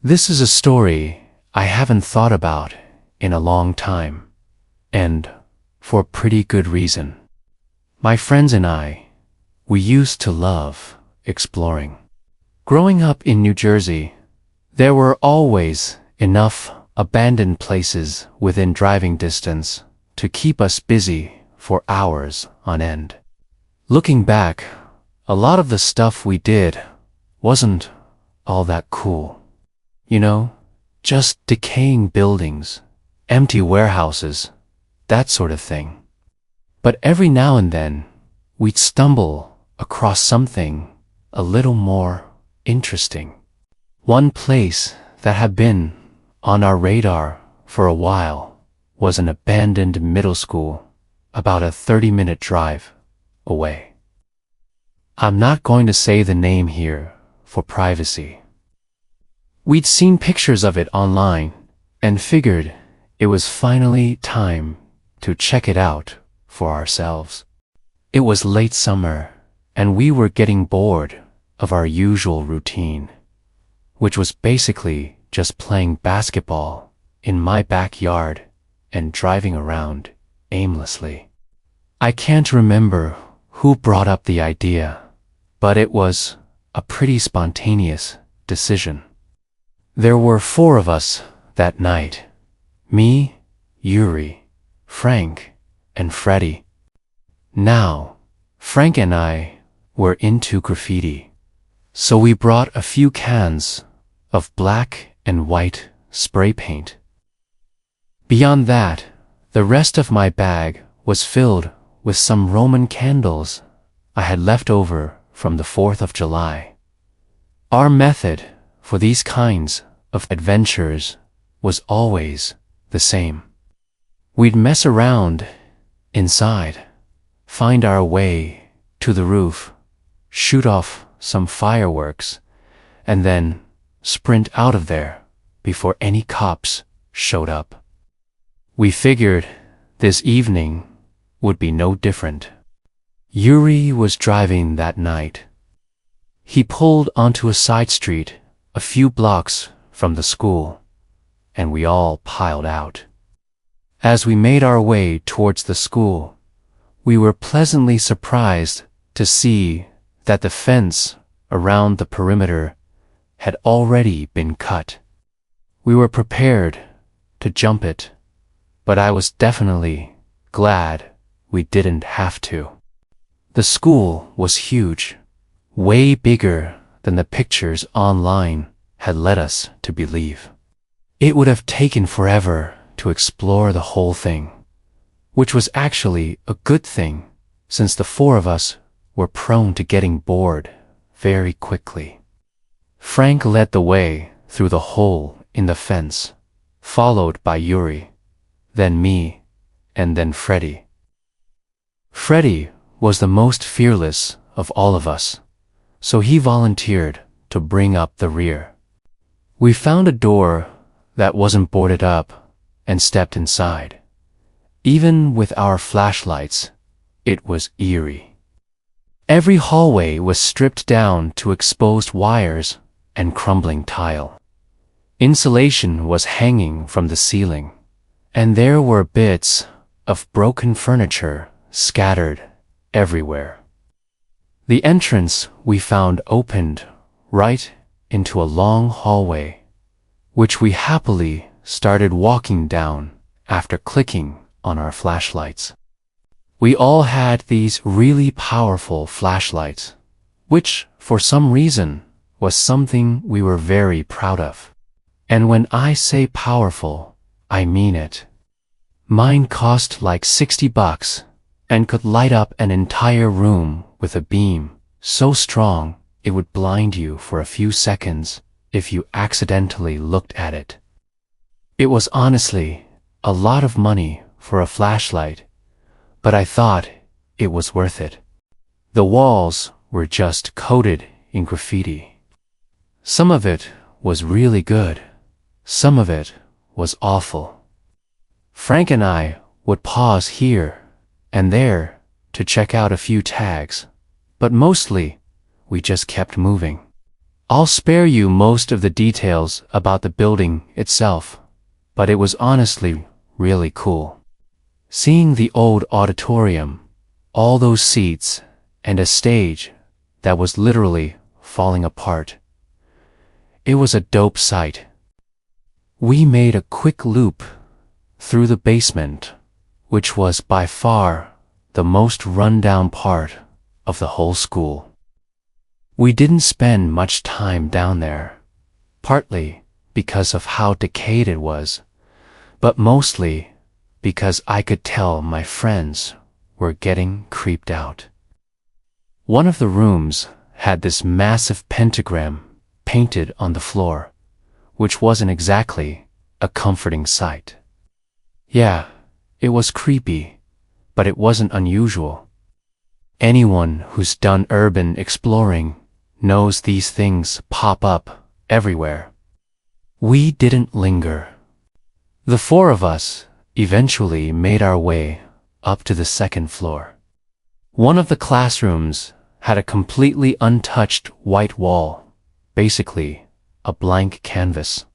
This is a story I haven't thought about in a long time, and for pretty good reason. My friends and we used to love exploring. Growing up in New Jersey, there were always enough abandoned places within driving distance to keep us busy for hours on end. Looking back, a lot of the stuff we did wasn't all that cool. You know, just decaying buildings, empty warehouses, that sort of thing. But every now and then, we'd stumble across something a little more interesting. One place that had been on our radar for a while was an abandoned middle school about a 30-minute drive away. I'm not going to say the name here for privacy. We'd seen pictures of it online and figured it was finally time to check it out for ourselves. It was late summer, and we were getting bored of our usual routine, which was basically just playing basketball in my backyard and driving around aimlessly. I can't remember who brought up the idea, but it was a pretty spontaneous decision. There were 4 of us that night: me, Yuri, Frank, and Freddie. Now, Frank and I were into graffiti, so we brought a few cans of black and white spray paint. Beyond that, the rest of my bag was filled with some Roman candles I had left over from the 4th of July. Our method for these kinds of adventures was always the same. We'd mess around inside, find our way to the roof, shoot off some fireworks, and then sprint out of there before any cops showed up. We figured this evening would be no different. Yuri was driving that night. He pulled onto a side street a few blocks from the school, and we all piled out. As we made our way towards the school, we were pleasantly surprised to see that the fence around the perimeter had already been cut. We were prepared to jump it, but I was definitely glad we didn't have to. The school was huge, way bigger than the pictures online had led us to believe. It would have taken forever to explore the whole thing, which was actually a good thing since the 4 of us were prone to getting bored very quickly. Frank led the way through the hole in the fence, followed by Yuri, then me, and then Freddie. Freddie was the most fearless of all of us, so he volunteered to bring up the rear. We found a door that wasn't boarded up and stepped inside. Even with our flashlights, it was eerie. Every hallway was stripped down to exposed wires and crumbling tile. Insulation was hanging from the ceiling, and there were bits of broken furniture scattered everywhere. The entrance we found opened right into a long hallway, which we happily started walking down after clicking on our flashlights. We all had these really powerful flashlights, which, for some reason, was something we were very proud of. And when I say powerful, I mean it. Mine cost like $60 and could light up an entire room with a beam so strong it would blind you for a few seconds if you accidentally looked at it. It was honestly a lot of money for a flashlight, but I thought it was worth it. The walls were just coated in graffiti. Some of it was really good, some of it was awful. Frank and I would pause here and there to check out a few tags, but mostly we just kept moving. I'll spare you most of the details about the building itself, but it was honestly really cool. Seeing the old auditorium, all those seats, and a stage that was literally falling apart. It was a dope sight. We made a quick loop through the basement, which was by far the most run-down part of the whole school. We didn't spend much time down there, partly because of how decayed it was, but mostly because I could tell my friends were getting creeped out. One of the rooms had this massive pentagram painted on the floor, which wasn't exactly a comforting sight. Yeah, it was creepy, but it wasn't unusual. Anyone who's done urban exploring knows these things pop up everywhere. We didn't linger. The four of us eventually made our way up to the second floor. One of the classrooms had a completely untouched white wall, basically a blank canvas.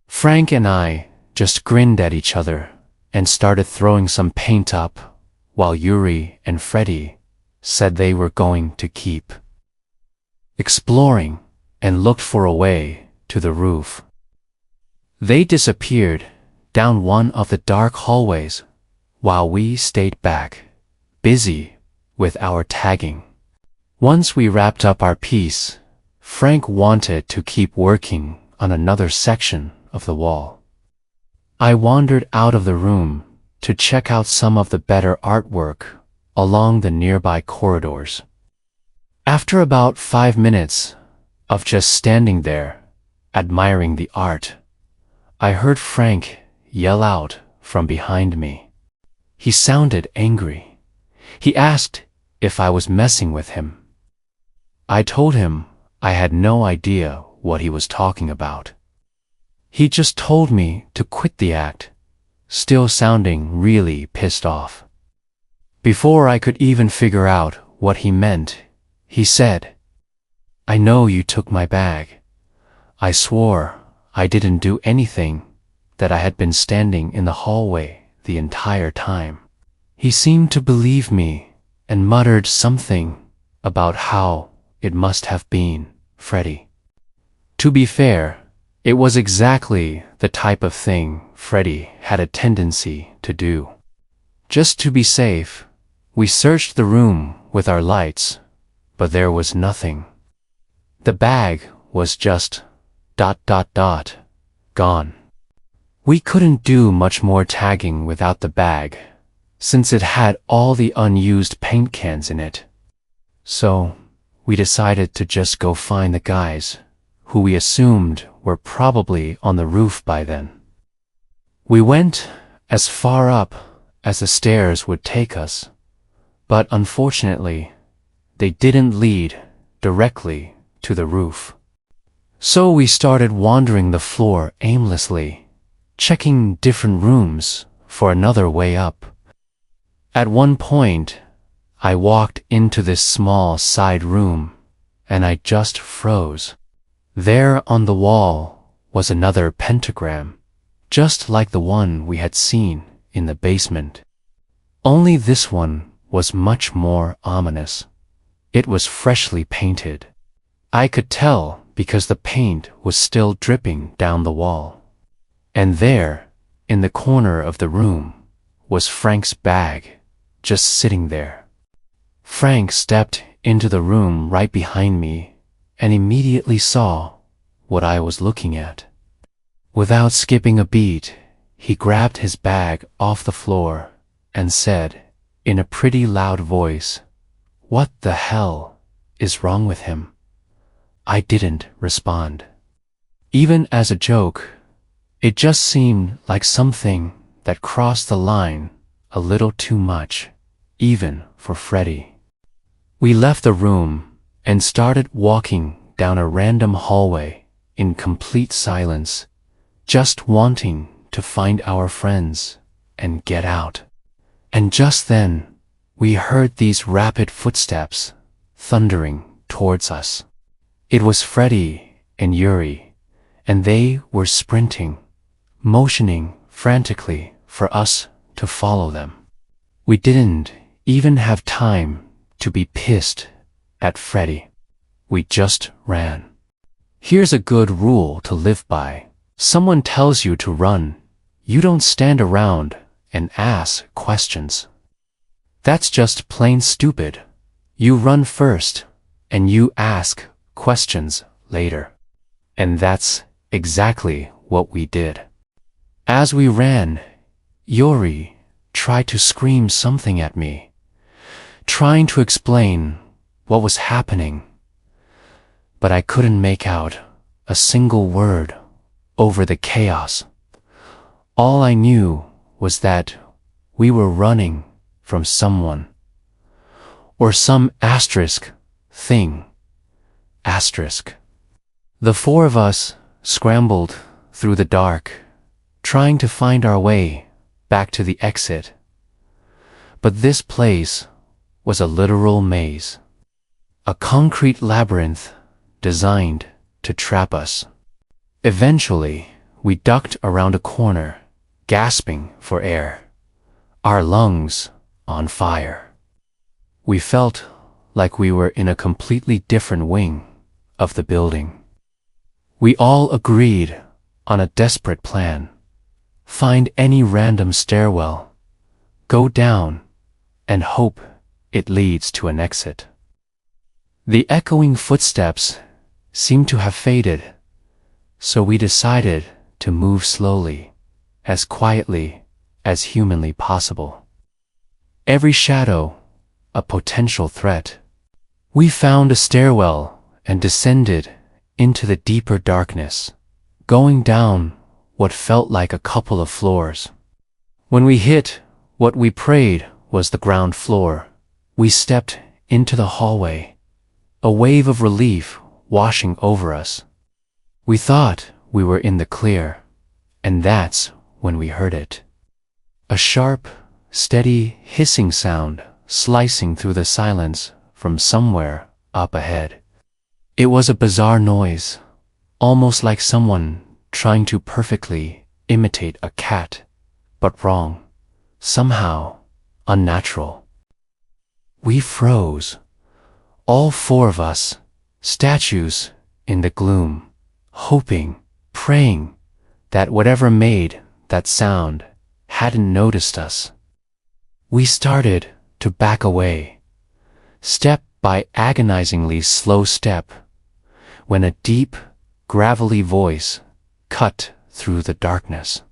Frank and I just grinned at each other and started throwing some paint up, while Yuri and Freddie said they were going to keep exploring and looked for a way to the roof. They disappeared down one of the dark hallways while we stayed back, busy with our tagging. Once we wrapped up our piece, Frank wanted to keep working on another section of the wall. I wandered out of the room to check out some of the better artwork along the nearby corridors. After about 5 minutes of just standing there, admiring the art, I heard Frank yell out from behind me. He sounded angry. He asked if I was messing with him. I told him I had no idea what he was talking about. He just told me to quit the act, still sounding really pissed off. Before I could even figure out what he meant, he said, "I know you took my bag. I swore I didn't do anything, that I had been standing in the hallway the entire time." He seemed to believe me and muttered something about how it must have been Freddie. To be fair, it was exactly the type of thing Freddie had a tendency to do. Just to be safe, we searched the room with our lights, but there was nothing. The bag was just ... gone. We couldn't do much more tagging without the bag, since it had all the unused paint cans in it. So we decided to just go find the guys, who we assumed were probably on the roof by then. We went as far up as the stairs would take us, but unfortunately, they didn't lead directly to the roof. So we started wandering the floor aimlessly, checking different rooms for another way up. At one point, I walked into this small side room, and I just froze. There on the wall was another pentagram, just like the one we had seen in the basement. Only this one was much more ominous. It was freshly painted. I could tell because the paint was still dripping down the wall. And there, in the corner of the room, was Frank's bag, just sitting there. Frank stepped into the room right behind me and immediately saw what I was looking at. Without skipping a beat, he grabbed his bag off the floor and said, in a pretty loud voice, "What the hell is wrong with him?" I didn't respond. Even as a joke, it just seemed like something that crossed the line a little too much, even for Freddie. We left the room and started walking down a random hallway in complete silence, just wanting to find our friends and get out. And just then, we heard these rapid footsteps thundering towards us. It was Freddy and Yuri, and they were sprinting, motioning frantically for us to follow them. We didn't even have time to be pissed at Freddy. We just ran. Here's a good rule to live by. Someone tells you to run. You don't stand around and ask questions. That's just plain stupid. You run first, and you ask questions later. And that's exactly what we did. As we ran, Yuri tried to scream something at me, trying to explain what was happening. But I couldn't make out a single word over the chaos. All I knew was that we were running from someone, or some asterisk thing. Asterisk. The four of us scrambled through the dark, trying to find our way back to the exit. But this place was a literal maze, a concrete labyrinth designed to trap us. Eventually, we ducked around a corner, gasping for air, our lungs on fire. We felt like we were in a completely different wing of the building. We all agreed on a desperate plan. Find any random stairwell, go down, and hope it leads to an exit. The echoing footsteps seemed to have faded, so we decided to move slowly, as quietly as humanly possible. Every shadow a potential threat. We found a stairwell and descended into the deeper darkness, going down what felt like a couple of floors. When we hit what we prayed was the ground floor, we stepped into the hallway, a wave of relief washing over us. We thought we were in the clear, and that's when we heard it. A sharp, steady hissing sound slicing through the silence from somewhere up ahead. It was a bizarre noise, almost like someone trying to perfectly imitate a cat, but wrong, somehow unnatural. We froze, all four of us, statues in the gloom, hoping, praying that whatever made that sound hadn't noticed us. We started to back away, step by agonizingly slow step, when a deep, gravelly voice cut through the darkness.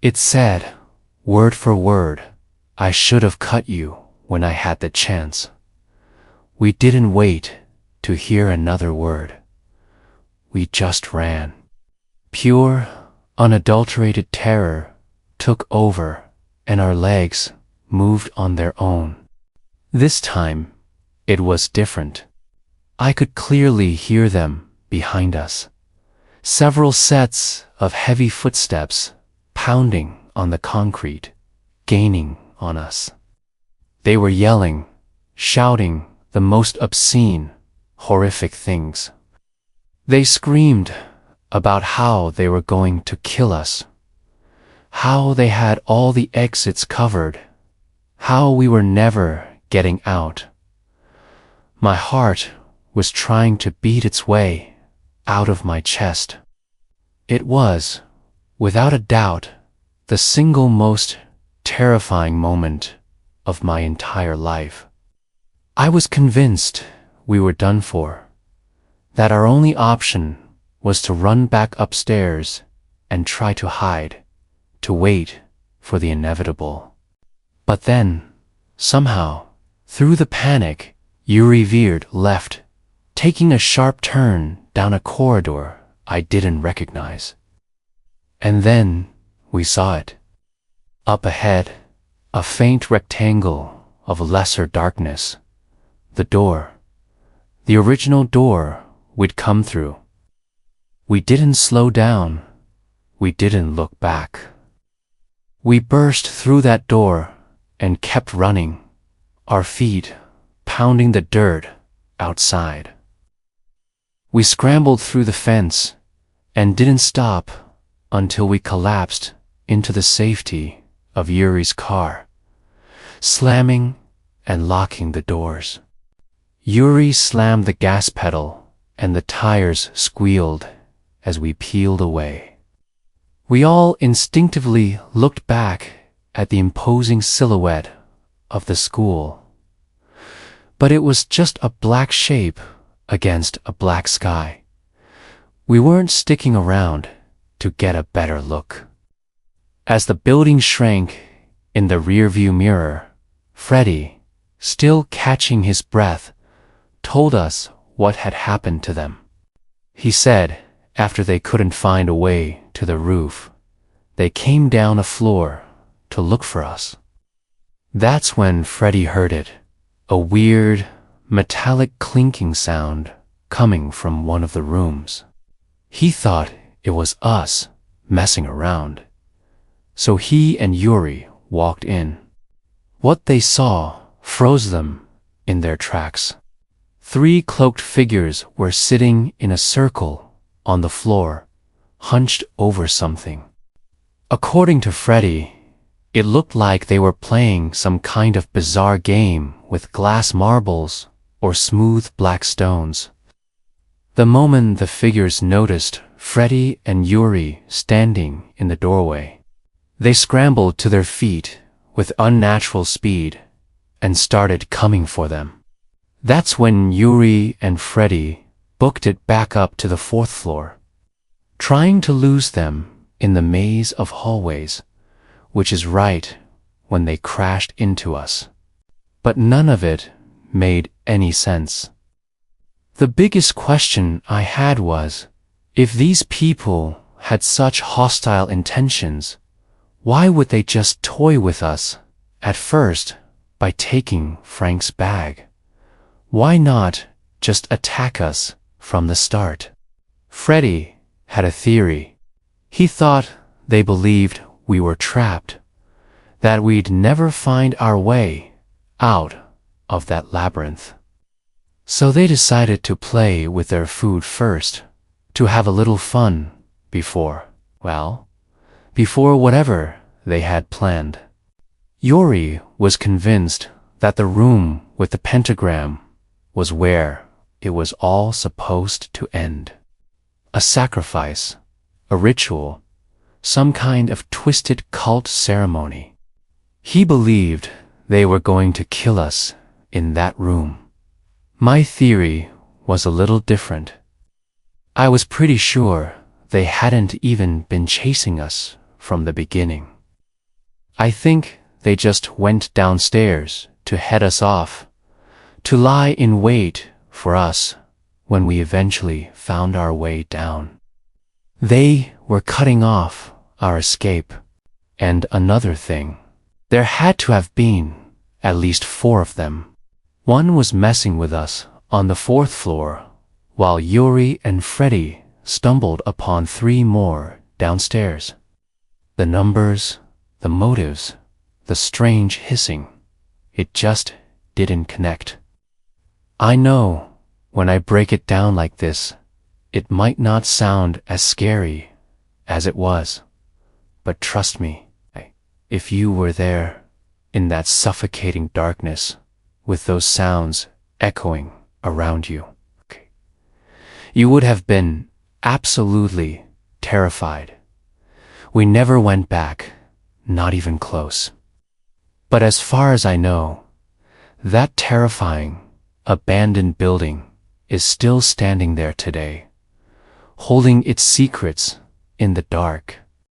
It said, word for word, "I should have cut you when I had the chance." We didn't wait to hear another word. We just ran. Pure, unadulterated terror took over, and our legs moved on their own. This time, it was different. I could clearly hear them behind us. Several sets of heavy footsteps pounding on the concrete, gaining on us. They were yelling, shouting the most obscene, horrific things. They screamed about how they were going to kill us, how they had all the exits covered, how we were never getting out. My heart was trying to beat its way out of my chest. It was, without a doubt, the single most terrifying moment of my entire life. I was convinced we were done for, that our only option was to run back upstairs and try to hide, to wait for the inevitable. But then, somehow, through the panic, Yuri veered left, taking a sharp turn down a corridor I didn't recognize. And then we saw it. Up ahead, a faint rectangle of lesser darkness. The door. The original door we'd come through. We didn't slow down. We didn't look back. We burst through that door and kept running, our feet pounding the dirt outside. We scrambled through the fence and didn't stop until we collapsed into the safety of Yuri's car, slamming and locking the doors. Yuri slammed the gas pedal and the tires squealed as we peeled away. We all instinctively looked back at the imposing silhouette of the school, but it was just a black shape against a black sky. We weren't sticking around to get a better look. As the building shrank in the rearview mirror, Freddie, still catching his breath, told us what had happened to them. He said, after they couldn't find a way to the roof, they came down a floor to look for us. That's when Freddie heard it, a weird, metallic clinking sound coming from one of the rooms. He thought it was us messing around, so he and Yuri walked in. What they saw froze them in their tracks. 3 cloaked figures were sitting in a circle on the floor, hunched over something. According to Freddie, it looked like they were playing some kind of bizarre game with glass marbles or smooth black stones. The moment the figures noticed Freddie and Yuri standing in the doorway, they scrambled to their feet with unnatural speed and started coming for them. That's when Yuri and Freddie booked it back up to the 4th floor, trying to lose them in the maze of hallways, which is right when they crashed into us. But none of it made any sense. The biggest question I had was, if these people had such hostile intentions, why would they just toy with us at first by taking Frank's bag? Why not just attack us from the start? Freddie had a theory. He thought they believed we were trapped, that we'd never find our way out of that labyrinth. So they decided to play with their food first, to have a little fun before whatever they had planned. Yuri was convinced that the room with the pentagram was where it was all supposed to end. A sacrifice, a ritual, some kind of twisted cult ceremony. He believed they were going to kill us in that room. My theory was a little different. I was pretty sure they hadn't even been chasing us from the beginning. I think they just went downstairs to head us off, to lie in wait for us when we eventually found our way down. They were cutting off our escape. And another thing, there had to have been at least 4 of them. One was messing with us on the 4th floor, while Yuri and Freddie stumbled upon 3 more downstairs. The numbers, the motives, the strange hissing, it just didn't connect. I know when I break it down like this, it might not sound as scary as it was, but trust me, if you were there in that suffocating darkness with those sounds echoing around you, you would have been absolutely terrified. We never went back, not even close. But as far as I know, that terrifying, abandoned building is still standing there today, holding its secrets in the dark.